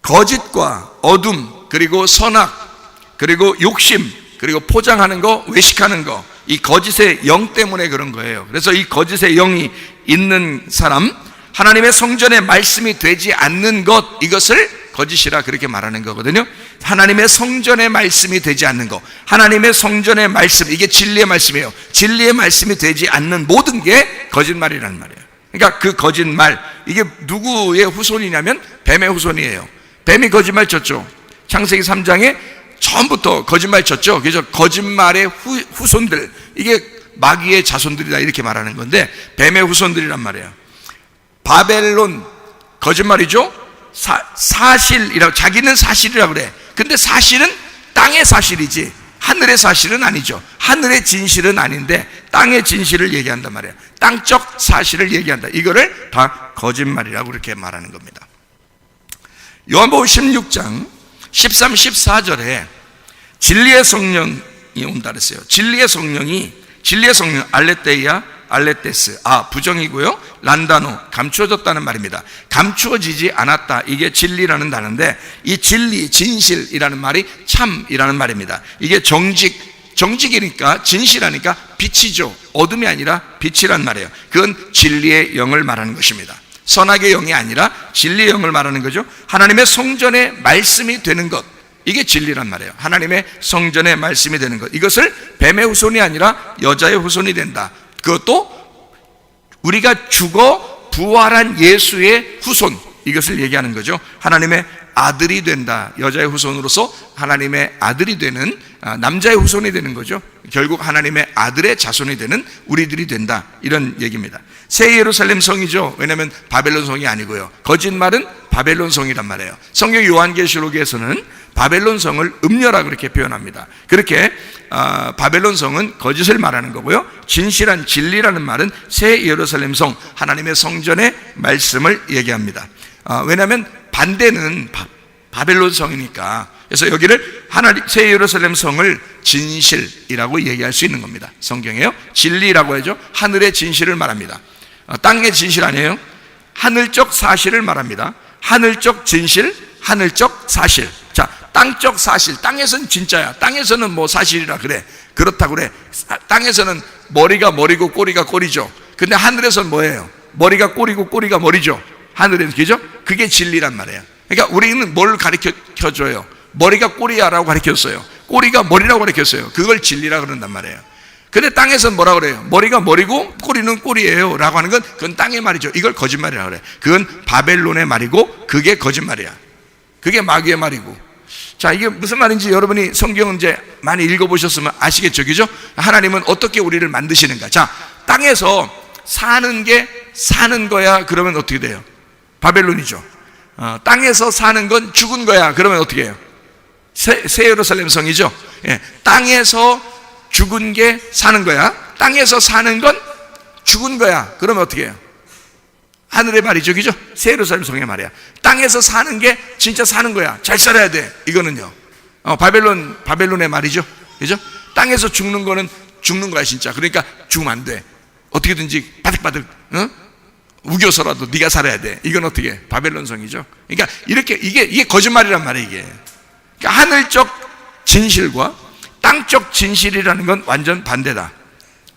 거짓과 어둠, 그리고 선악, 그리고 욕심, 그리고 포장하는 거, 외식하는 거, 이 거짓의 영 때문에 그런 거예요. 그래서 이 거짓의 영이 있는 사람, 하나님의 성전의 말씀이 되지 않는 것, 이것을 거짓이라 그렇게 말하는 거거든요. 하나님의 성전의 말씀이 되지 않는 것, 하나님의 성전의 말씀, 이게 진리의 말씀이에요. 진리의 말씀이 되지 않는 모든 게 거짓말이라는 말이에요. 그러니까 그 거짓말, 이게 누구의 후손이냐면 뱀의 후손이에요. 뱀이 거짓말 쳤죠. 창세기 3장에 처음부터 거짓말 쳤죠. 그래서 거짓말의 후손들, 이게 마귀의 자손들이다 이렇게 말하는 건데, 뱀의 후손들이란 말이에요. 바벨론, 거짓말이죠. 사실이라고, 자기는 사실이라고 그래. 근데 사실은 땅의 사실이지 하늘의 사실은 아니죠. 하늘의 진실은 아닌데 땅의 진실을 얘기한단 말이에요. 땅적 사실을 얘기한다. 이거를 다 거짓말이라고 그렇게 말하는 겁니다. 요한복음 16장 13, 14절에 진리의 성령이 온다 그랬어요. 진리의 성령, 알레테이아, 알레테스, 부정이고요. 란다노, 감추어졌다는 말입니다. 감추어지지 않았다, 이게 진리라는 단어인데, 이 진리, 진실이라는 말이 참이라는 말입니다. 이게 정직이니까, 진실하니까 빛이죠. 어둠이 아니라 빛이란 말이에요. 그건 진리의 영을 말하는 것입니다. 선악의 영이 아니라 진리의 영을 말하는 거죠. 하나님의 성전의 말씀이 되는 것, 이게 진리란 말이에요. 하나님의 성전의 말씀이 되는 것, 이것을 뱀의 후손이 아니라 여자의 후손이 된다. 그것도 우리가 죽어 부활한 예수의 후손, 이것을 얘기하는 거죠. 하나님의 아들이 된다. 여자의 후손으로서 하나님의 아들이 되는, 남자의 후손이 되는 거죠. 결국 하나님의 아들의 자손이 되는 우리들이 된다, 이런 얘기입니다. 새 예루살렘 성이죠. 왜냐하면 바벨론 성이 아니고요. 거짓말은 바벨론 성이란 말이에요. 성경 요한계시록에서는 바벨론 성을 음녀라 그렇게 표현합니다. 그렇게 바벨론 성은 거짓을 말하는 거고요. 진실한 진리라는 말은 새 예루살렘 성, 하나님의 성전의 말씀을 얘기합니다. 왜냐하면 반대는 바벨론 성이니까. 그래서 여기를 새 예루살렘 성을 진실이라고 얘기할 수 있는 겁니다. 성경에요. 진리라고 하죠. 하늘의 진실을 말합니다. 땅의 진실 아니에요. 하늘적 사실을 말합니다. 하늘적 진실, 하늘적 사실. 자, 땅적 사실, 땅에서는 진짜야. 땅에서는 뭐 사실이라 그래. 그렇다 그래. 땅에서는 머리가 머리고 꼬리가 꼬리죠. 근데 하늘에서는 뭐예요? 머리가 꼬리고 꼬리가 머리죠. 하늘에는, 그죠? 그게 진리란 말이에요. 그러니까 우리는 뭘 가르쳐줘요? 머리가 꼬리야라고 가르쳤어요. 꼬리가 머리라고 가르쳤어요. 그걸 진리라고 그런단 말이에요. 근데 땅에서는 뭐라고 그래요? 머리가 머리고 꼬리는 꼬리예요 라고 하는 건, 그건 땅의 말이죠. 이걸 거짓말이라고 그래. 그건 바벨론의 말이고, 그게 거짓말이야. 그게 마귀의 말이고. 자, 이게 무슨 말인지 여러분이 성경은 이제 많이 읽어보셨으면 아시겠죠, 그죠? 하나님은 어떻게 우리를 만드시는가. 자, 땅에서 사는 게 사는 거야, 그러면 어떻게 돼요? 바벨론이죠. 땅에서 사는 건 죽은 거야, 그러면 어떻게 해요? 새 예루살렘 성이죠. 예, 땅에서 죽은 게 사는 거야. 땅에서 사는 건 죽은 거야, 그러면 어떻게 해요? 하늘의 말이죠, 그죠? 새 예루살렘 성의 말이야. 땅에서 사는 게 진짜 사는 거야. 잘 살아야 돼. 이거는요, 바벨론의 말이죠, 그죠? 땅에서 죽는 거는 죽는 거야, 진짜. 그러니까 죽으면 안 돼. 어떻게든지 바득바득, 우겨서라도 네가 살아야 돼. 이건 어떻게 해? 바벨론 성이죠. 그러니까 이게 거짓말이란 말이에요, 이게. 그러니까 하늘적 진실과 땅적 진실이라는 건 완전 반대다.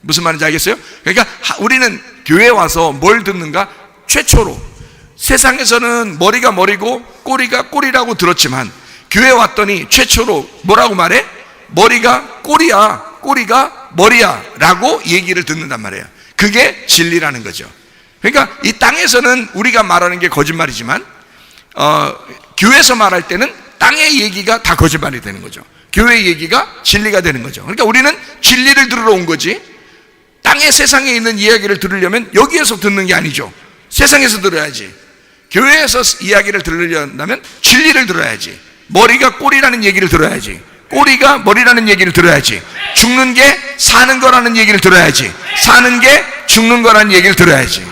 무슨 말인지 알겠어요? 그러니까 우리는 교회에 와서 뭘 듣는가? 최초로 세상에서는 머리가 머리고 꼬리가 꼬리라고 들었지만, 교회에 왔더니 최초로 뭐라고 말해? 머리가 꼬리야, 꼬리가 머리야 라고 얘기를 듣는단 말이에요. 그게 진리라는 거죠. 그러니까 이 땅에서는 우리가 말하는 게 거짓말이지만, 교회에서 말할 때는 땅의 얘기가 다 거짓말이 되는 거죠. 교회 얘기가 진리가 되는 거죠. 그러니까 우리는 진리를 들으러 온 거지, 땅의 세상에 있는 이야기를 들으려면 여기에서 듣는 게 아니죠. 세상에서 들어야지. 교회에서 이야기를 들으려면 진리를 들어야지. 머리가 꼬리라는 얘기를 들어야지. 꼬리가 머리라는 얘기를 들어야지. 죽는 게 사는 거라는 얘기를 들어야지. 사는 게 죽는 거라는 얘기를 들어야지.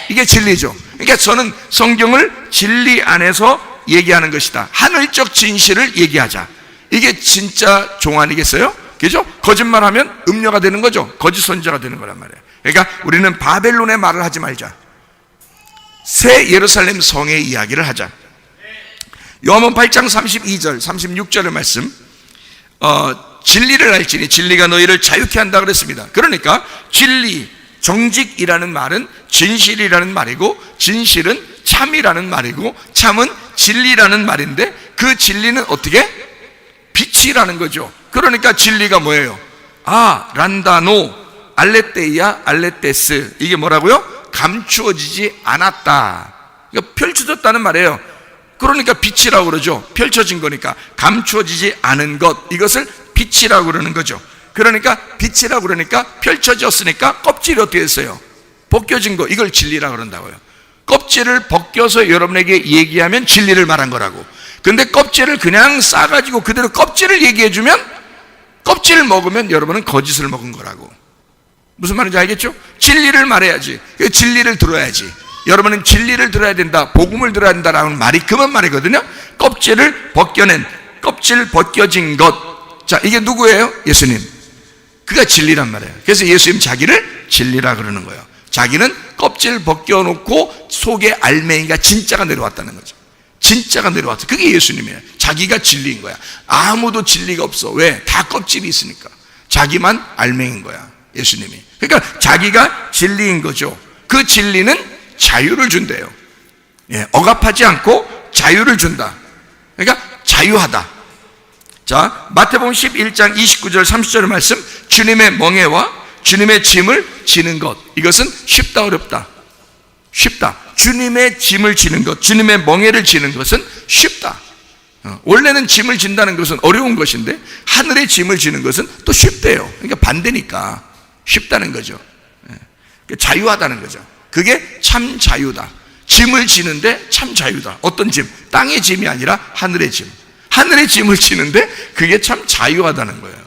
이게 진리죠. 그러니까 저는 성경을 진리 안에서 얘기하는 것이다. 하늘적 진실을 얘기하자. 이게 진짜 종 아니겠어요? 그죠? 거짓말하면 음녀가 되는 거죠. 거짓 선지자가 되는 거란 말이에요. 그러니까 우리는 바벨론의 말을 하지 말자. 새 예루살렘 성의 이야기를 하자. 요한복음 8장 32절 36절의 말씀, 진리를 알지니 진리가 너희를 자유케 한다 그랬습니다. 그러니까 진리, 정직이라는 말은 진실이라는 말이고, 진실은 참이라는 말이고, 참은 진리라는 말인데, 그 진리는 어떻게? 빛이라는 거죠. 그러니까 진리가 뭐예요? 란다노 알레테이아 알레테스, 이게 뭐라고요? 감추어지지 않았다. 그러니까 펼쳐졌다는 말이에요. 그러니까 빛이라고 그러죠. 펼쳐진 거니까. 감추어지지 않은 것, 이것을 빛이라고 그러는 거죠. 그러니까 빛이라고 그러니까 펼쳐졌으니까 껍질이 어떻게 됐어요? 벗겨진 거, 이걸 진리라고 그런다고요. 껍질을 벗겨서 여러분에게 얘기하면 진리를 말한 거라고. 근데 껍질을 그냥 싸가지고 그대로 껍질을 얘기해주면, 껍질을 먹으면 여러분은 거짓을 먹은 거라고. 무슨 말인지 알겠죠? 진리를 말해야지. 진리를 들어야지. 여러분은 진리를 들어야 된다, 복음을 들어야 된다라는 말이 그만 말이거든요. 껍질을 벗겨낸, 껍질 벗겨진 것. 자, 이게 누구예요? 예수님. 그가 진리란 말이에요. 그래서 예수님 자기를 진리라 그러는 거예요. 자기는 껍질 벗겨놓고 속에 알맹이가 진짜가 내려왔다는 거죠. 진짜가 내려왔어. 그게 예수님이에요. 자기가 진리인 거야. 아무도 진리가 없어. 왜? 다 껍질이 있으니까. 자기만 알맹인 거야, 예수님이. 그러니까 자기가 진리인 거죠. 그 진리는 자유를 준대요. 억압하지 않고 자유를 준다. 그러니까 자유하다. 자, 마태복음 11장 29절 30절의 말씀, 주님의 멍에와 주님의 짐을 지는 것, 이것은 쉽다 어렵다? 쉽다. 주님의 짐을 지는 것, 주님의 멍에를 지는 것은 쉽다. 원래는 짐을 진다는 것은 어려운 것인데 하늘의 짐을 지는 것은 또 쉽대요. 그러니까 반대니까 쉽다는 거죠. 자유하다는 거죠. 그게 참 자유다. 짐을 지는데 참 자유다. 어떤 짐? 땅의 짐이 아니라 하늘의 짐. 하늘의 짐을 지는데 그게 참 자유하다는 거예요.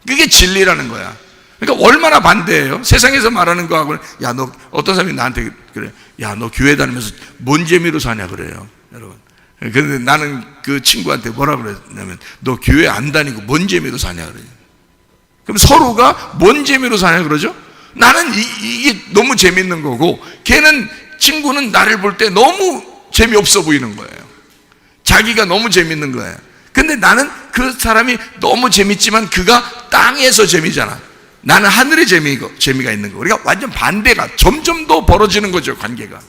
그게 진리라는 거야. 그러니까 얼마나 반대예요. 세상에서 말하는 거하고는, 야, 너, 어떤 사람이 나한테 그래, 야, 너 교회 다니면서 뭔 재미로 사냐 그래요, 여러분. 그런데 나는 그 친구한테 뭐라 그랬냐면, 너 교회 안 다니고 뭔 재미로 사냐 그래요. 그럼 서로가 뭔 재미로 사냐 그러죠. 나는 이게 너무 재밌는 거고, 걔는, 친구는 나를 볼 때 너무 재미없어 보이는 거예요. 자기가 너무 재밌는 거예요. 근데 나는 그 사람이 너무 재밌지만 그가 땅에서 재미잖아. 나는 하늘의 재미가 있는 거. 우리가 완전 반대가 점점 더 벌어지는 거죠, 관계가.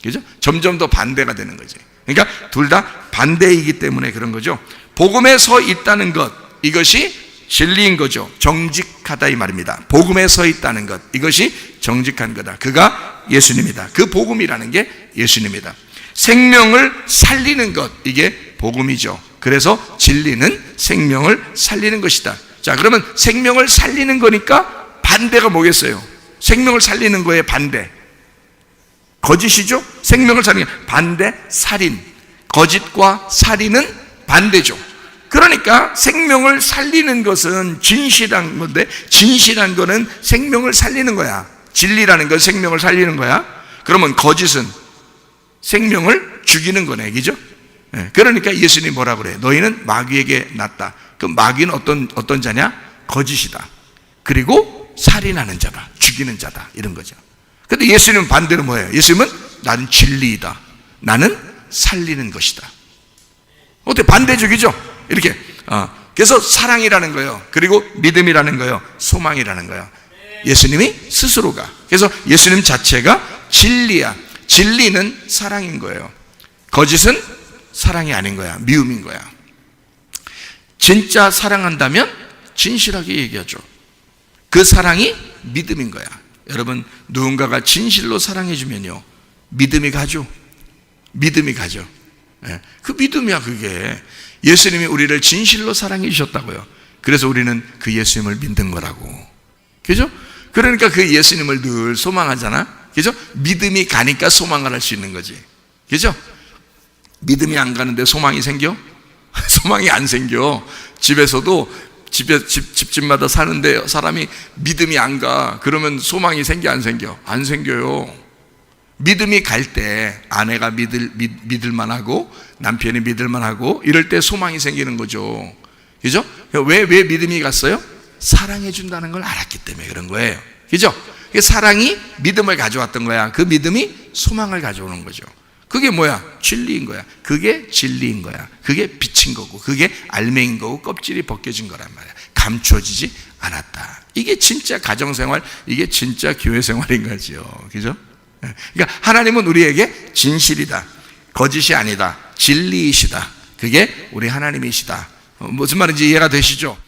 그죠? 점점 더 반대가 되는 거지. 그러니까 둘 다 반대이기 때문에 그런 거죠. 복음에 서 있다는 것, 이것이 진리인 거죠. 정직하다 이 말입니다. 복음에 서 있다는 것, 이것이 정직한 거다. 그가 예수님이다. 그 복음이라는 게 예수님이다. 생명을 살리는 것, 이게 복음이죠. 그래서 진리는 생명을 살리는 것이다. 자, 그러면 생명을 살리는 거니까 반대가 뭐겠어요? 생명을 살리는 거에 반대, 거짓이죠? 생명을 살리는 반대, 살인. 거짓과 살인은 반대죠. 그러니까 생명을 살리는 것은 진실한 건데, 진실한 거는 생명을 살리는 거야. 진리라는 건 생명을 살리는 거야. 그러면 거짓은 생명을 죽이는 거네, 그죠? 그러니까 예수님이 뭐라 그래요? 너희는 마귀에게 났다. 그 마귀는 어떤 자냐? 거짓이다. 그리고 살인하는 자다. 죽이는 자다. 이런 거죠. 근데 예수님은 반대로 뭐예요? 예수님은 나는 진리이다. 나는 살리는 것이다. 어때? 반대적이죠? 이렇게. 그래서 사랑이라는 거예요. 그리고 믿음이라는 거예요. 소망이라는 거예요. 예수님이 스스로가. 그래서 예수님 자체가 진리야. 진리는 사랑인 거예요. 거짓은 사랑이 아닌 거야. 미움인 거야. 진짜 사랑한다면 진실하게 얘기하죠. 그 사랑이 믿음인 거야. 여러분, 누군가가 진실로 사랑해주면요, 믿음이 가죠. 믿음이 가죠. 그 믿음이야, 그게. 예수님이 우리를 진실로 사랑해 주셨다고요. 그래서 우리는 그 예수님을 믿는 거라고. 그죠? 그러니까 그 예수님을 늘 소망하잖아. 그죠? 믿음이 가니까 소망을 할 수 있는 거지. 그죠? 믿음이 안 가는데 소망이 생겨? 소망이 안 생겨. 집에서도 집집마다 사는데 사람이 믿음이 안 가. 그러면 소망이 생겨 안 생겨? 안 생겨요. 믿음이 갈 때 아내가 믿을만 하고 남편이 믿을만 하고 이럴 때 소망이 생기는 거죠. 그죠? 왜 믿음이 갔어요? 사랑해 준다는 걸 알았기 때문에 그런 거예요. 그죠? 사랑이 믿음을 가져왔던 거야. 그 믿음이 소망을 가져오는 거죠. 그게 뭐야? 진리인 거야. 그게 진리인 거야. 그게 빛인 거고, 그게 알맹인 거고, 껍질이 벗겨진 거란 말이야. 감추어지지 않았다. 이게 진짜 가정생활, 이게 진짜 교회생활인 거죠. 그죠? 그러니까 하나님은 우리에게 진실이다, 거짓이 아니다, 진리이시다. 그게 우리 하나님이시다. 무슨 말인지 이해가 되시죠?